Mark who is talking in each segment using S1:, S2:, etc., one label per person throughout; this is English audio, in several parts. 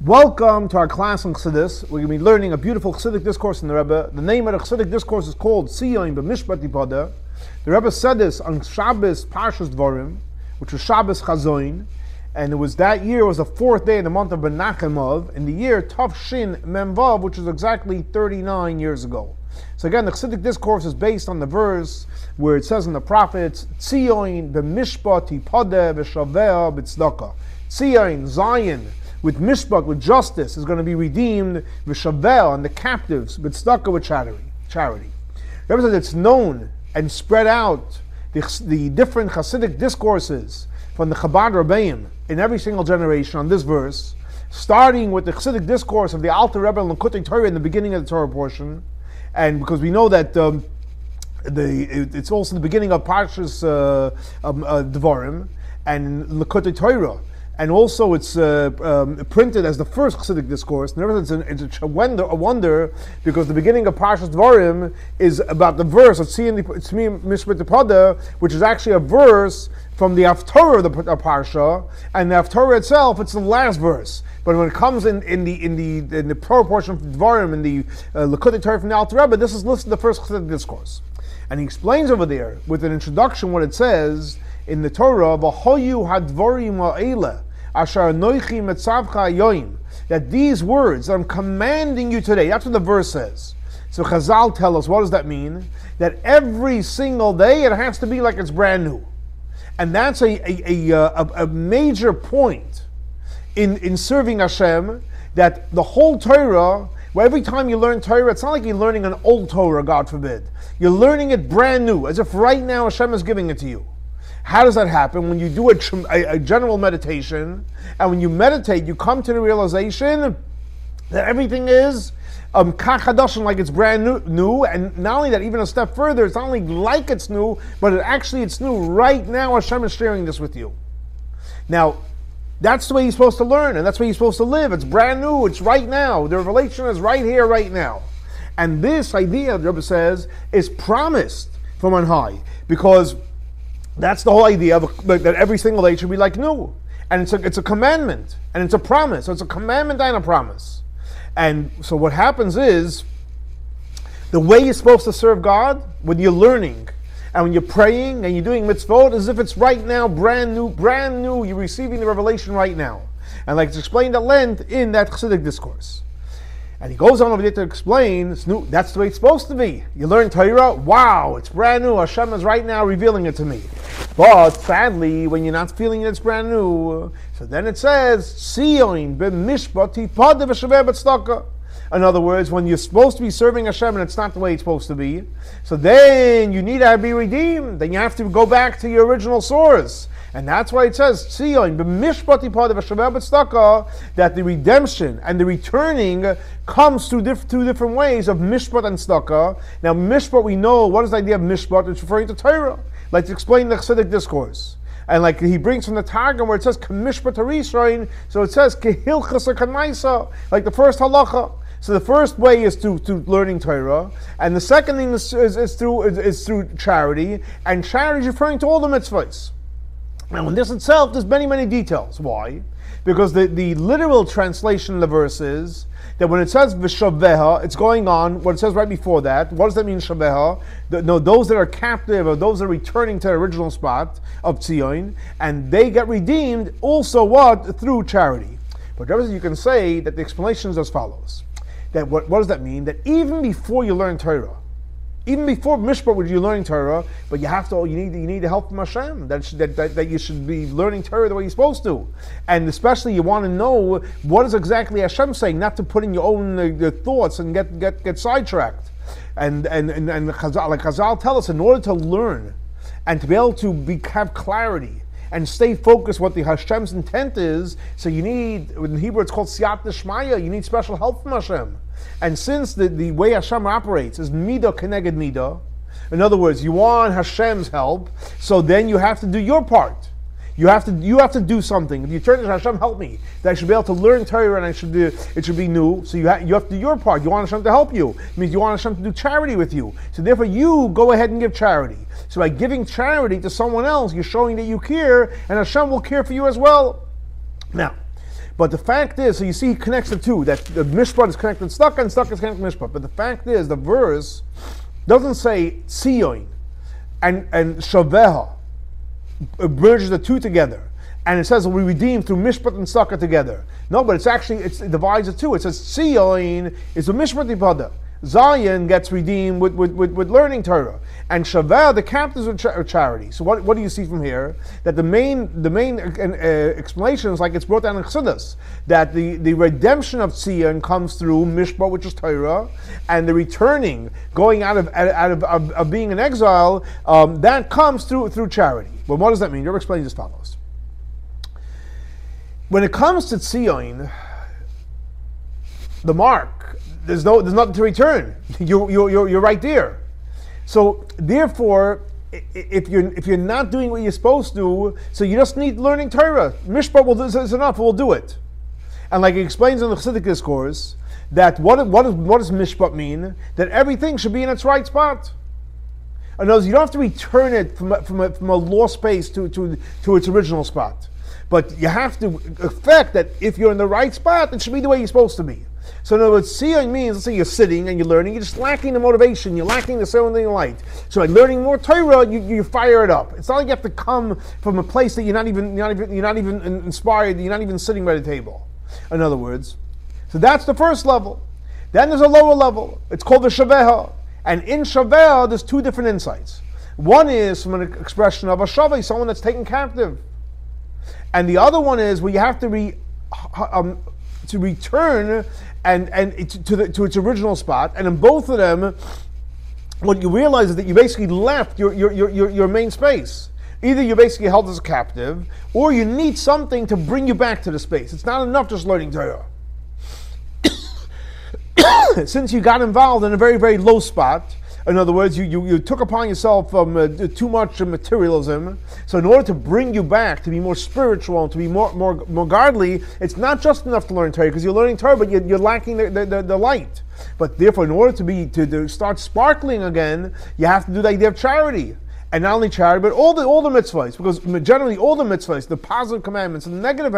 S1: Welcome to our class on Chassidus. We're going to be learning a beautiful Chassidic discourse from the Rebbe. The name of the Chassidic discourse is called ציון, במשפט, תפדה. The Rebbe said this on Shabbos, Parshas Dvarim, which was Shabbos Chazon, and it was that year, it was the fourth day in the month of Mנחem-Av, in the year Mem-Vav, which is exactly 39 years ago. So again, the Chassidic discourse is based on the verse where it says in the prophets, ציון, במשפט, תפדה, ושבי, בצדקה. ציon, Zion, with mishpat, with justice, is going to be redeemed, ושבי, and the captives, b'tzedakah, with charity. Remember that it's known and spread out, the different Hasidic discourses from the Chabad Rabbeim in every single generation on this verse, starting with the Hasidic discourse of the Alter Rebbe and Likutei Torah in the beginning of the Torah portion, and because we know that it's also the beginning of Parshas Dvarim and Likutei Torah. And also it's printed as the first Chassidic discourse. Nevertheless, it's a wonder because the beginning of Parshas Dvarim is about the verse of Tzmi Mishpat Tepada, which is actually a verse from the Haftorah of the Parsha, and the Haftorah itself, it's the last verse. But when it comes in the Torah portion of Dvarim, in the Likutei Torah from the Alter Rebbe, this is listed the first Chassidic discourse. And he explains over there, with an introduction, what it says in the Torah, "V'hoyu hadvorim ha'ele asher anoichi metzavcha hayoim," that these words that I'm commanding you today, that's what the verse says. So Chazal tell us, what does that mean? That every single day it has to be like it's brand new. And that's a major point in serving Hashem, that the whole Torah, well, every time you learn Torah, it's not like you're learning an old Torah, God forbid. You're learning it brand new, as if right now Hashem is giving it to you. How does that happen? When you do a general meditation, and when you meditate, you come to the realization that everything is kachadashim, like it's brand new, and not only that, even a step further, it's not only like it's new, but it's new right now. Hashem is sharing this with you. Now, that's the way you're supposed to learn, and that's the way you're supposed to live. It's brand new, it's right now. The revelation is right here, right now. And this idea, the Rebbe says, is promised from on high, because that's the whole idea of that every single day should be like new. And it's a commandment, and it's a promise. So it's a commandment and a promise. And so what happens is, the way you're supposed to serve God, when you're learning, and when you're praying, and you're doing mitzvot, as if it's right now, brand new, you're receiving the revelation right now. And like it's explained at length in that Chassidic discourse. And he goes on over there to explain, that's the way it's supposed to be. You learn Torah, wow, it's brand new, Hashem is right now revealing it to me. But sadly, when you're not feeling it's brand new, so then it says, ציון, במשפט, תפדה, ושבי, בצדקה. In other words, when you're supposed to be serving Hashem and it's not the way it's supposed to be, so then you need to be redeemed. Then you have to go back to your original source. And that's why it says, ציון, במשפט, תפדה, ושבי, בצדקה, that the redemption and the returning comes through two different ways of mishpat and tzedakah. Now, mishpat, we know, what is the idea of mishpat? It's referring to Torah. Like to explain the Chassidic discourse. And like he brings from the Targum where it says, K'mishpat harishayin, so it says, K'hilchasa k'maisa, like the first halacha. So the first way is to learning Torah, and the second thing is through charity, and charity is referring to all the mitzvahs. Now in this itself, there's many details. Why? Because the literal translation of the verse is that when it says v'shaveha, it's going on what it says right before that. What does that mean, shaveha? Those that are captive, or those that are returning to the original spot of Tzioin, and they get redeemed also what? Through charity. But you can say that the explanation is as follows. That what does that mean? That even before you learn Torah, even before Mishpat, when you're learning Torah, but you need the help from Hashem. That you should be learning Torah the way you're supposed to, and especially you want to know what is exactly Hashem saying, not to put in your own thoughts and get sidetracked. And Chazal, like Chazal tell us, in order to learn and to be able to have clarity and stay focused what the Hashem's intent is, so you need, in Hebrew it's called siyat d'shmaya, you need special help from Hashem. And since the way Hashem operates is midah keneged midah, in other words, you want Hashem's help, so then you have to do your part. You have to do something. If you turn to Hashem, help me, that I should be able to learn Torah and it should be new. So you have to do your part. You want Hashem to help you. It means you want Hashem to do charity with you. So therefore, you go ahead and give charity. So by giving charity to someone else, you're showing that you care, and Hashem will care for you as well. Now, But the fact is, so you see he connects the two, that the mishpat is connected to tzedakah and tzedakah is connected to mishpat. But the fact is, the verse doesn't say tzioin and shaveha. It merges the two together. And it says we redeem through mishpat and tzedakah together. No, but it divides the two. It says tzioin is a mishpat tefda. Zion gets redeemed with learning Torah, and Shaveh, the captives of charity. So what do you see from here? That the main explanation is like it's brought down in Chassidus, that the redemption of Tziyun comes through Mishpat, which is Torah, and the returning, going out of being in exile, that comes through charity. Well, what does that mean? You're explaining as follows. When it comes to Tziyun, the mark, there's nothing to return. You're right there. So therefore, if you're not doing what you're supposed to, so you just need learning Torah. Mishpat is enough. We'll do it. And like he explains in the Chassidic discourse, that what does mishpat mean? That everything should be in its right spot. In other words, you don't have to return it from a lost space to its original spot. But you have to affect that if you're in the right spot, it should be the way you're supposed to be. So in other words, tziyun means, let's say you're sitting and you're learning, you're just lacking the motivation, you're lacking the certain light. So like learning more Torah, you fire it up. It's not like you have to come from a place that you're not even inspired, you're not even sitting by the table. In other words, so that's the first level. Then there's a lower level. It's called the shaveha. And in shaveha, there's two different insights. One is from an expression of a shavi, someone that's taken captive. And the other one is where you have to return to its original spot. And in both of them, what you realize is that you basically left your main space. Either you're basically held as a captive, or you need something to bring you back to the space. It's not enough just learning Torah. Since you got involved in a very, very low spot, in other words, you took upon yourself too much materialism. So in order to bring you back, to be more spiritual, to be more godly, it's not just enough to learn Torah, because you're learning Torah, but you're lacking the light. But therefore, in order to start sparkling again, you have to do the idea of charity. And not only charity, but all the mitzvahs, because generally all the mitzvahs, the positive commandments and the negative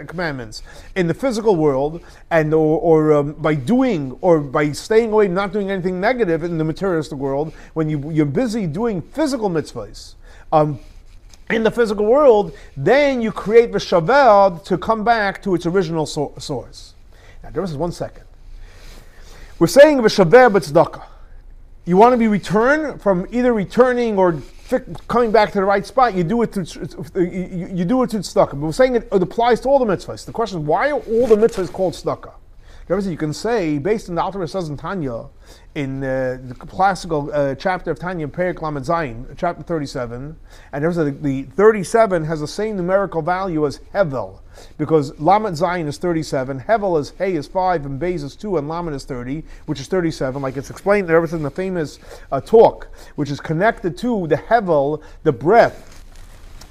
S1: commandments in the physical world, and or by doing or by staying away, not doing anything negative in the materialistic world, when you're busy doing physical mitzvahs in the physical world, then you create the shavel to come back to its original source. Now, just 1 second. We're saying the shavel b'tzedakah. You want to be returned from either returning or coming back to the right spot. You do it through tzedakah. But we're saying it applies to all the mitzvahs. The question is, why are all the mitzvahs called tzedakah? You can say, based on the Alter Rebbe says in Tanya, in the classical chapter of Tanya, Perek Lamed Zayin, chapter 37, and the 37 has the same numerical value as Hevel, because Lamed Zayin is 37, Hevel is Hey is 5, and Beis is 2, and Lamed is 30, which is 37, like it's explained there in the famous talk, which is connected to the Hevel, the breath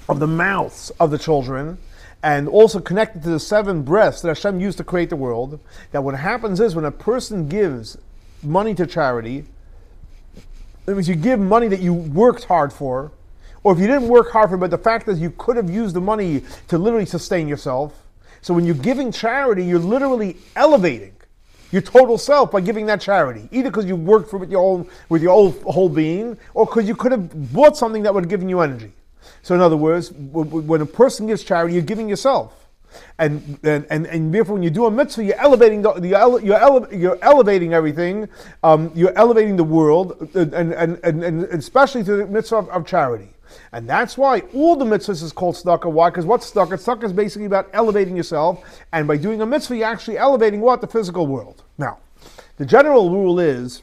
S1: of the mouths of the children, and also connected to the 7 breaths that Hashem used to create the world. That what happens is when a person gives money to charity, that means you give money that you worked hard for, or if you didn't work hard for it, but the fact is you could have used the money to literally sustain yourself. So when you're giving charity, you're literally elevating your total self by giving that charity, either because you worked for it with your whole being, or because you could have bought something that would have given you energy. So in other words, when a person gives charity, you're giving yourself, and therefore when you do a mitzvah, you're elevating you're elevating everything. You're elevating the world, and especially through the mitzvah of charity. And that's why all the mitzvahs is called tzedakah. Why? Because what's tzedakah? Tzedakah is basically about elevating yourself, and by doing a mitzvah, you're actually elevating what? The physical world. Now, the general rule is,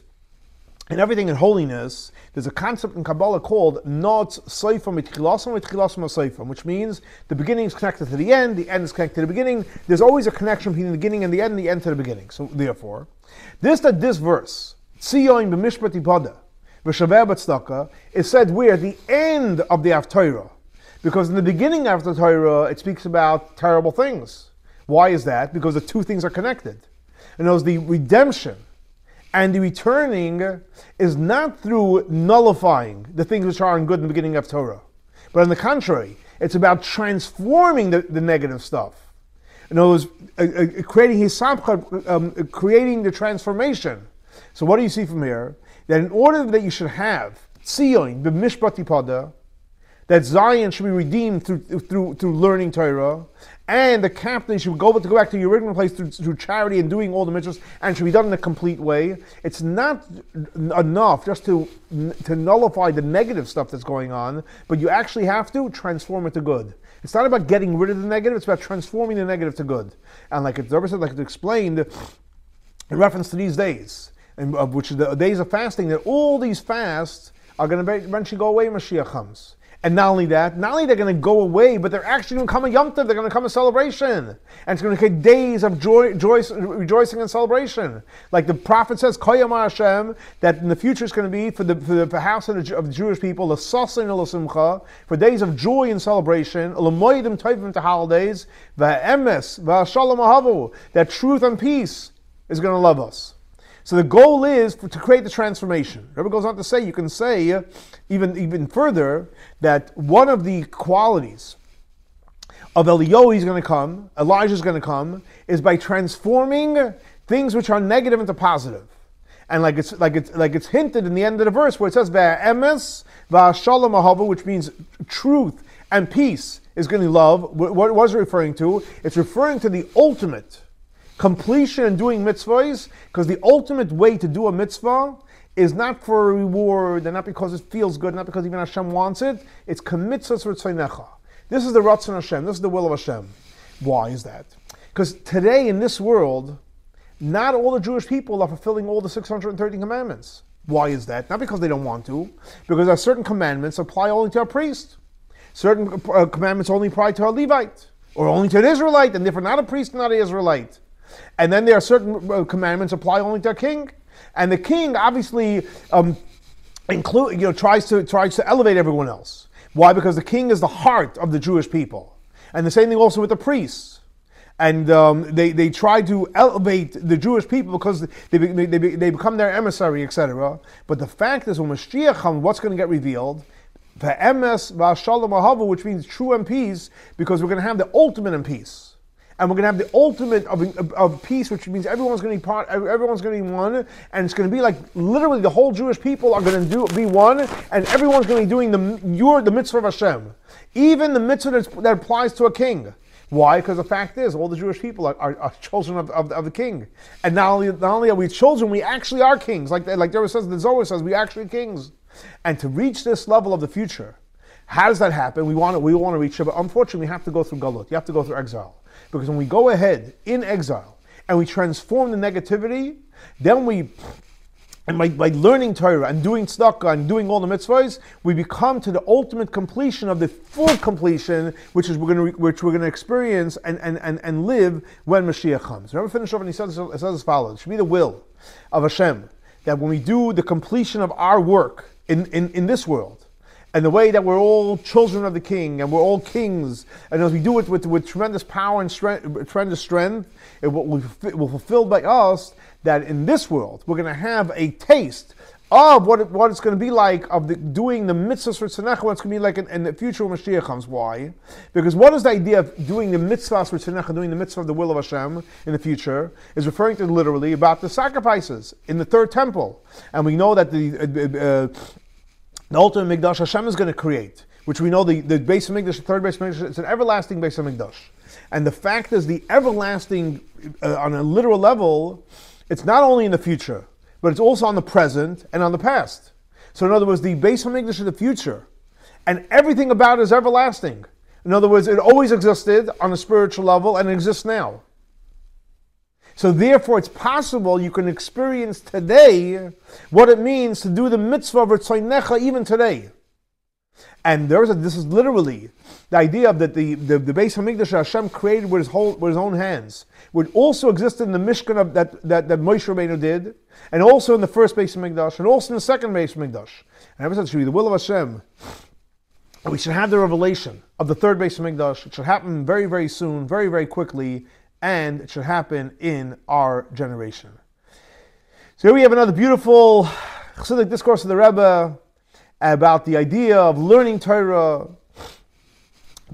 S1: in everything in holiness, there's a concept in Kabbalah called Notz Seifam Mitchilasam Mitchilasam Seifam, which means the beginning is connected to the end is connected to the beginning. There's always a connection between the beginning and the end to the beginning. So therefore, this verse, Tzioin b'mishpat tefda, ושבי בצדקה, is said where? At the end of the Haftarah. Because in the beginning of the Torah, it speaks about terrible things. Why is that? Because the two things are connected. And those the redemption and the returning is not through nullifying the things which are good in the beginning of Torah. But on the contrary, it's about transforming the negative stuff. In other words, creating hisabcha, creating the transformation. So what do you see from here? That in order that you should have ציון במשפט תפדה, that Zion should be redeemed through learning Torah, and the captain should go back to the original place through charity and doing all the mitzvahs, and should be done in a complete way. It's not enough just to nullify the negative stuff that's going on, but you actually have to transform it to good. It's not about getting rid of the negative, it's about transforming the negative to good. And like the Rebbe said, like it explained in reference to these days, and which are the days of fasting, that all these fasts are going to eventually go away when Mashiach comes. And not only that, not only they're going to go away, but they're actually going to come a Yom Tov, they're going to come a celebration. And it's going to take days of joy, rejoicing and celebration. Like the prophet says, Koyam Hashem, that in the future it's going to be for the house of the Jewish people, the Sasin and Simcha, for days of joy and celebration, L'moedim Tovim to holidays, V'emes, V'shalom Ahavu, that truth and peace is going to love us. So the goal is to create the transformation. Rebbe goes on to say, you can say even further, that one of the qualities of Elijah is going to come, is by transforming things which are negative into positive. And like it's hinted in the end of the verse where it says V'emes v'shalom ahavu, which means truth and peace is going to love. What was it referring to? It's referring to the ultimate completion and doing mitzvahs, because the ultimate way to do a mitzvah is not for a reward, and not because it feels good, not because even Hashem wants it. It's kamitzvahs v'tzeinecha. This is the Ratzon Hashem. This is the will of Hashem. Why is that? Because today in this world, not all the Jewish people are fulfilling all the 613 commandments. Why is that? Not because they don't want to, because there are certain commandments apply only to a priest. Certain commandments only apply to a Levite, or only to an Israelite, and therefore not a priest, not an Israelite. And then there are certain commandments apply only to a king, and the king obviously tries to elevate everyone else. Why? Because the king is the heart of the Jewish people, and the same thing also with the priests. And they try to elevate the Jewish people because they become their emissary, etc. But the fact is, when Mashiach comes, what's going to get revealed? V'emes v'shalom ahavu, which means true and peace, because we're going to have the ultimate in peace. And we're going to have the ultimate of peace, which means everyone's going to be everyone's going to be one, and it's going to be like literally the whole Jewish people are going to be one, and everyone's going to be doing the mitzvah of Hashem, even the mitzvah that applies to a king. Why? Because the fact is, all the Jewish people are children of the king, and not only are we children, we actually are kings. Like there says, the Zohar says, we actually kings. And to reach this level of the future, how does that happen? We want to reach it, but unfortunately, we have to go through galut. You have to go through exile. Because when we go ahead in exile and we transform the negativity, then by learning Torah and doing tzedakah and doing all the mitzvahs, we become to the ultimate completion of the full completion, which we're going to experience and live when Mashiach comes. Remember, finish off, and he says as follows: it should be the will of Hashem that when we do the completion of our work in this world, and the way that we're all children of the King, and we're all kings, and as we do it with tremendous power and tremendous strength, it will fulfill by us that in this world we're going to have a taste of what it's going to be like of doing the mitzvahs for tzedakah, what it's going to be like in the future when Mashiach comes. Why? Because what is the idea of doing the mitzvahs for tzedakah, doing the mitzvah of the will of Hashem in the future, is referring to literally about the sacrifices in the third temple. And we know that the ultimate Mikdash Hashem is going to create, which we know the base of Mikdash, the third base of Mikdash, it's an everlasting base of Mikdash. And the fact is, the everlasting, on a literal level, it's not only in the future, but it's also on the present and on the past. So in other words, the base of Mikdash is the future, and everything about it is everlasting. In other words, it always existed on a spiritual level and it exists now. So therefore, it's possible you can experience today what it means to do the mitzvah of Tzeinecha even today. And this is literally the idea of that the Beis Hamikdash Hashem created with his own hands, would also exist in the Mishkan of that Moshe Rabbeinu did, and also in the first Beis Hamikdash, and also in the second Beis Hamikdash. And ever since it should be the will of Hashem, and we should have the revelation of the third Beis Hamikdash. It should happen very, very soon, very, very quickly, and it should happen in our generation. So here we have another beautiful Chassidic discourse of the Rebbe about the idea of learning Torah,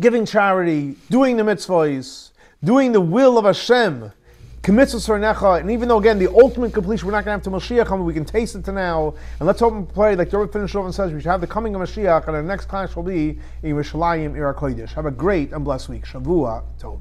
S1: giving charity, doing the mitzvahs, doing the will of Hashem, commits us and even though again the ultimate completion we're not going to have to Mashiach come, we can taste it to now. And let's hope and pray, like the Rebbe finished off and says, we should have the coming of Mashiach, and our next class will be in Yerushalayim Ir HaKodesh. Have a great and blessed week. Shavua Tov.